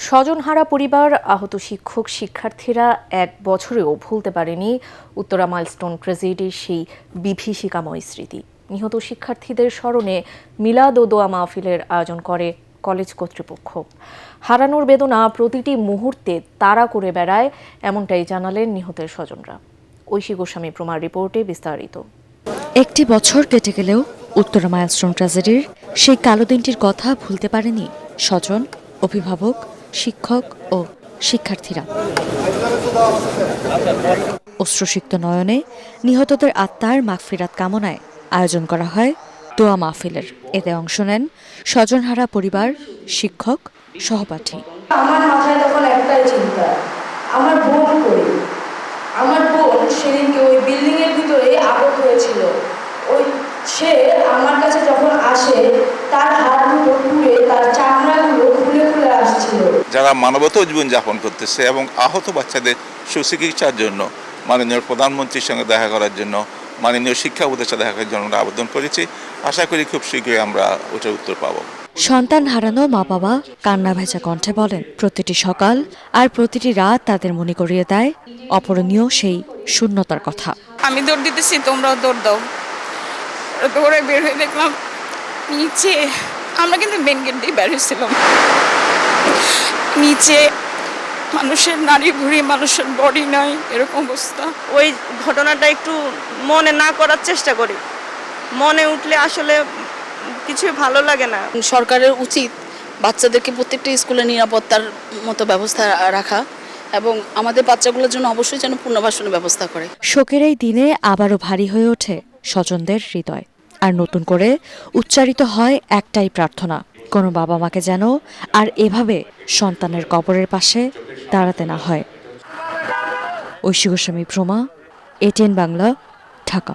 স্বজনহারা পরিবার, আহত শিক্ষক শিক্ষার্থীরা এক বছরেও ভুলতে পারেনি উত্তরা মাইলস্টোন ট্র্যাজেডির সেই বিভীষিকাময় স্মৃতি। নিহত শিক্ষার্থীদের স্মরণে মিলাদ ও দোয়া মাহফিলের আয়োজন করে কলেজ কর্তৃপক্ষ। হারানোর বেদনা প্রতিটি মুহূর্তে তাড়া করে বেড়ায়, এমনটাই জানালেন নিহতের স্বজনরা। ঐশী গোস্বামী প্রমার রিপোর্টে বিস্তারিত। একটি বছর কেটে গেলেও উত্তরা মাইলস্টোন ট্র্যাজেডির সেই কালো দিনটির কথা ভুলতে পারেনি স্বজন, অভিভাবক, শিক্ষক ও শিক্ষার্থীরা। অশ্রুসিক্ত নয়নে নিহতদের আত্মার মাগফিরাত কামনায় আয়োজন করা হয় দোয়া মাহফিলের। এতে অংশ নেন স্বজনহারা পরিবার, শিক্ষক, সহপাঠী। আমার মাথায় তখন একটাই চিন্তা, আমার বোন কই? আমার বোন সেদিনকে ওই বিল্ডিং এর ভিতরে আটক হয়েছিল। সে আমার কাছে যখন আসে তার হাতগুলো পুড়ে, তার চামড়াগুলো খুলে খুলে আসছিল। যারা মানবতা জীবনযাপন করতেছে এবং আহত বাচ্চাদের সুচিকিৎসার জন্য মাননীয় প্রধানমন্ত্রীর সঙ্গে দেখা করার জন্য, মাননীয় শিক্ষা উপদেষ্টা দেখা করার জন্য আমরা আবেদন করেছি। আশা করি খুব শীঘ্রই আমরা ওটার উত্তর পাবো। সন্তান হারানো মা বাবা কান্না ভেজা কণ্ঠে বলেন, প্রতিটি সকাল আর প্রতিটি রাত তাদের মনে করিয়ে দেয় অপূরণীয় সেই শূন্যতার কথা। আমি দৌড় দিতেছি, তোমরাও দৌড় দাও। দৌড়ে বের হয়ে দেখলাম নিচে, আমরা কিন্তু মেন গেট দিয়ে বের হয়েছিলাম, নিচে মানুষের নারী ভুঁড়ি, মানুষের বডি নাই, এরকম অবস্থা। ওই ঘটনাটা একটু মনে না করার চেষ্টা করি, মনে উঠলে আসলে কিছু ভালো লাগে না। সরকারের উচিত বাচ্চাদেরকে প্রত্যেকটা স্কুলে নিরাপত্তার মতো ব্যবস্থা রাখা এবং আমাদের বাচ্চাগুলোর জন্য অবশ্যই যেন পুনর্বাসনের ব্যবস্থা করে। শোকের এই দিনে আবারও ভারী হয়ে ওঠে স্বজনদের হৃদয়, আর নতুন করে উচ্চারিত হয় একটাই প্রার্থনা, কোনো বাবা মাকে যেন আর এভাবে সন্তানের কবরের পাশে দাঁড়াতে না হয়। ঐশী গোস্বামী প্রমা, এটিএন বাংলা, ঢাকা।